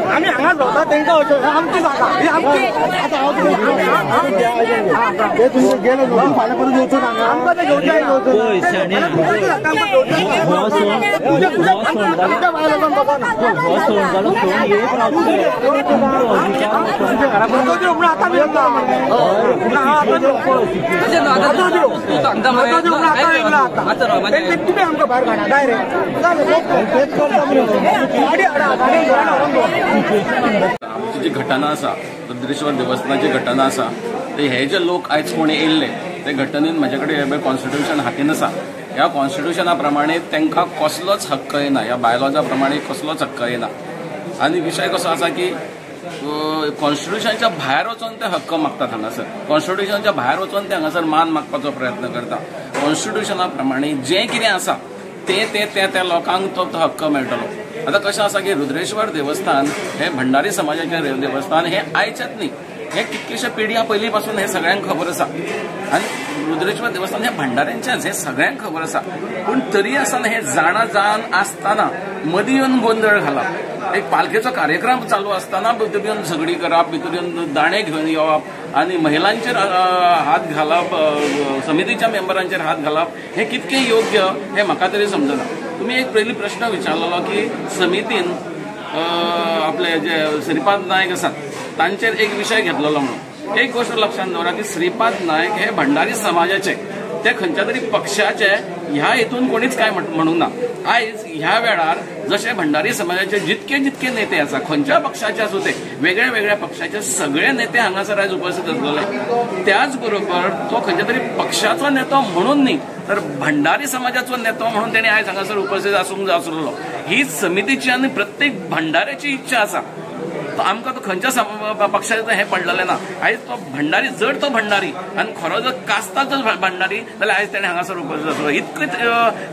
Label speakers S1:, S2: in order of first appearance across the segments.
S1: आम्ही हांगा रावता तेंका आमची जागा ही आमची आता हे तुमचे गेले नको फाल्यां परत येवचो ना आमकां ते घेवचे तुम्ही आमकां भायर काडा डायरेक्ट
S2: आमची जी घटना आसा रुद्रेश्वर देवस्थानाची घटना आसा ते हे जे लोक आयज कोण येयल्ले ते घटनेन म्हाजे कडेन कॉन्स्टिट्यूशन हातीन आसा. ह्या कॉन्स्टिट्यूशना प्रमाणे तांकां कसलोच हक्क येना, ह्या बायलॉजा प्रमाणे कसलोच हक्क येना. आनी विशय कसो आसा की कॉन्स्टिट्यूशनच्या भायर वचून ते हक्क मागतात हांगासर. कॉन्स्टिट्यूशनच्या भायर वचून ते हांगासर मान मागपाचो प्रयत्न करता. कॉन्स्टिट्यूशना प्रमाणे जें कितें आसा त्या लोकांक तो हक्क मेळटलो. आता कशें आसा की रुद्रेश्वर देवस्थान हे भंडारी समाजाचें देवस्थान हे आयचेच न्ही, हे कितकेशे पिढ्या पयलीं पासून हे सगळ्यांक खबर आसा. आनी रुद्रेश्वर देवस्थान हे भंडाऱ्यांचेंच हे सगळ्यांक खबर आसा. पूण तरी आसतना हे जाणा जावन आसतना मदीं येवन गोंधळ घालप, एक पालखेचो कार्यक्रम चालू आसतना भितर येवन झगडी करप, भितर येवन दाणे घेवन येवप आनी महिलांचेर हात घालप, समितीच्या मेंबरांचेर हात घालप हे कितके योग्य हे म्हाका तरी समजना. तुम्ही एक पयली प्रश्न विचारलेलो की समितीन आपले जे श्रीपाद नायक आसात तांचेर एक विशय घेतलेलो म्हणून. एक गोष्ट लक्षात दवरा की श्रीपाद नायक हे भंडारी समाजाचे, ते खंयच्या तरी पक्षाचे ह्या हेतून कोणीच काय म्हणूंक ना. आयज ह्या वेळार जशे भंडारी समाजाचे जितके जितके नेते आसा, खंयच्या पक्षाचे आसूं ते, वेगळ्या वेगळ्या पक्षाचे सगळे नेते हांगासर आयज उपस्थित आसलेले. त्याच बरोबर तो खंयच्या तरी पक्षाचो नेतो म्हणून न्ही तर भंडारी समाजाचो नेतो म्हणून तेणे आयज हांगासर उपस्थित आसूंक जाय आसलो. ही समितीची आनी प्रत्येक भंडाऱ्याची इच्छा आसा. आमकां तो खंयच्या पक्षाचें हें पडलेलें ना. आयज तो भंडारी, जर तो भंडारी आनी खरो जर कास्ताचो भंडारी जाल्यार आयज तेणें हांगासर उपस्थित आसलो. इतकोच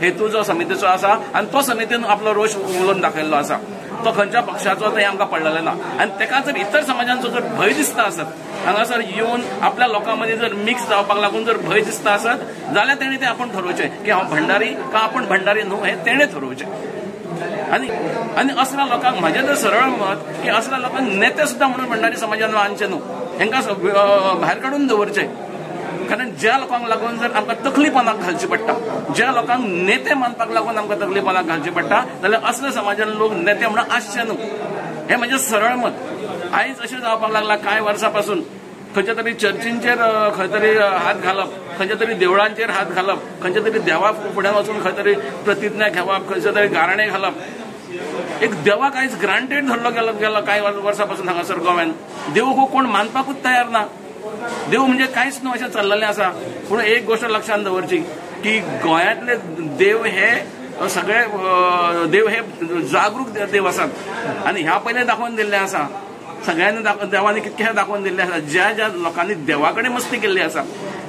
S2: हेतू जो समितीचो आसा आनी तो समितीन आपलो रोष उलोवन दाखयल्लो आसा. तो खंयच्या पक्षाचो तें आमकां पडलेलें ना. आनी तेका जर इतर समाजांचो जर भंय दिसता आसत, हांगासर येवन आपल्या लोकां मदीं जर मिक्स जावपाक लागून जर भंय दिसता आसत जाल्यार तेणें तें आपूण ठरोवचें की हांव भंडारी काय आपूण भंडारी न्हू, हें तेणें ठरोवचें. आनी असल्या लोकांक म्हजें जर सरळ मत की असल्या लोकांक नेते सुद्दां म्हणून भंडारी समाजान मानचे न्हू, हेंकां भायर काडून दवरचें. कारण ज्या लोकांक लागून जर आमकां तकलीपणाक घालची पडटा, ज्या लोकांक नेते मानपाक लागून आमकां तकलीपणाक घालची पडटा जाल्यार असल्या समाजान लोक नेते म्हणून आसचे न्हू. हें म्हजें सरळ मत. आयज अशें जावपाक लागलां कांय वर्सां पासून खंयच्या तरी चर्चींचेर खंय तरी हात घालप, खंयच्या तरी देवळांचेर हात घालप, खंयच्या तरी देवा फुड्यान वचून खंय तरी प्रतिज्ञा घेवप, खंयचे तरी गाराणे घालप. एक देवाक आयज ग्रांटेड धरलो गेलो कांय वर्सां पासून हांगासर गोव्यान. देव हो कोण मानपाकूच तयार ना. देव म्हणजे कांयच न्हू अशें चल्लेलें आसा. पूण एक गोश्ट लक्षात दवरची की गोंयांतले देव हे सगळे देव हे जागरूक देव आसात आनी ह्या पयलें दाखोवन दिल्लें आसा. सगळ्यांनी देवानी कितके दाखोवन दिल्ले आसा. ज्या ज्या लोकांनी देवा कडेन मस्ती केल्ली आसा,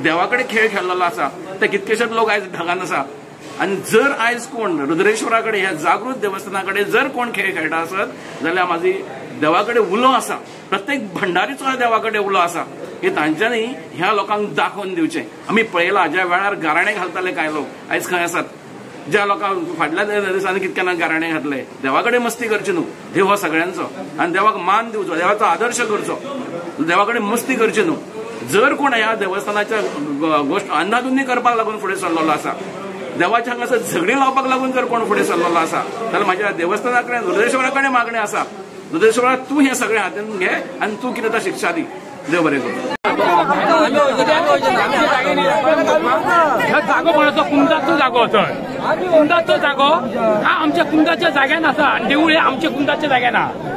S2: देवा कडेन खेळ खेळलेलो आसा, ते कितकेशेच लोक आयज ढगान आसा. आनी जर आयज कोण रुद्रेश्वरा कडेन ह्या जागृत देवस्थाना कडेन जर कोण खेळ खेळटा आसत जाल्यार म्हाजी देवा कडेन उलो आसा, प्रत्येक भंडारीचो देवा कडेन उलो आसा की तांच्यांनी ह्या लोकांक दाखोवन दिवचें. आमी पळयलां ज्या वेळार गाराणे घालताले कांय लोक आयज खंय आसात. ज्या लोकांक फाटल्या दिसांनी कितक्याना गाराणे घातले. देवा कडेन मस्ती करची न्हू, देव हो सगळ्यांचो आनी देवाक मान दिवचो, देवाचो आदर्श करचो, देवा कडेन मस्ती करची न्हू. जर कोण ह्या देवस्थानाच्या गोश्ट अंधाधुंदी करपाक लागून फुडें सरलेलो आसा, देवाच्या हांगासर झगडी लावपाक लागून जर कोण फुडें सरलेलो आसा जाल्यार म्हाज्या देवस्थाना कडेन रुद्रेश्वरा कडेन मागणें आसा, रुद्रेश्वरा तूं हें सगळें हातीन घे आनी तूं कितें शिक्षा दी. देव बरें करूं.
S3: जागो म्हणतो कुंदाचो जागो, थंय कुंदाचो जागो हा आमच्या कुंदाच्या जाग्यान आसा आनी देवूळ हे आमच्या कुंदाच्या जाग्यान आहा.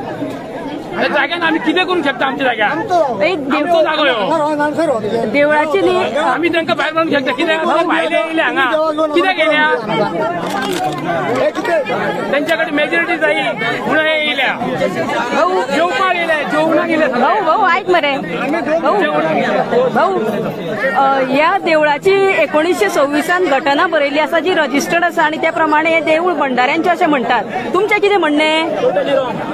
S3: जाग्यान आमी कितें करूंक शकता. आमच्या जाग्यान आमचो जागो ह्यो
S4: देवळाची न्ही,
S3: आमी तांकां भायर काडूंक शकता. कित्याक भायले येयले हांगा कित्याक येयल्या, तेंच्या कडेन मेजॉरिटी जायी म्हणून हे येयल्या. जेवपाक येयले, जेवणाक येयले.
S4: भाऊ भाऊ आयक मरे भाऊ, ह्या देवळाची 1926 घटना बरयल्ली आसा जी रजिस्टर्ड आसा आनी त्या प्रमाणे हे देवूळ भंडाऱ्यांचें अशें म्हणटात. तुमचें कितें म्हणणें?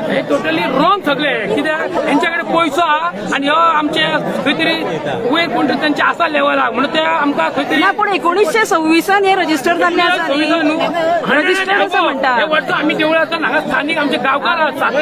S3: हे टोटली रॉंग सगळे. कित्याक हेंच्याकडे पैसो हा आणि हो आमचे खंय तरी वयर कोण तरी त्यांचे आसा लेवलाक म्हणून ते आमकां खंय तरी
S4: ना पण 1926 हे रजिस्टर जाल्ले आसा न्ही रजिस्टर असं म्हणटा
S3: हे वर्ष आम्ही देवळांत हांगा स्थानिक आमचे गांवकार आसात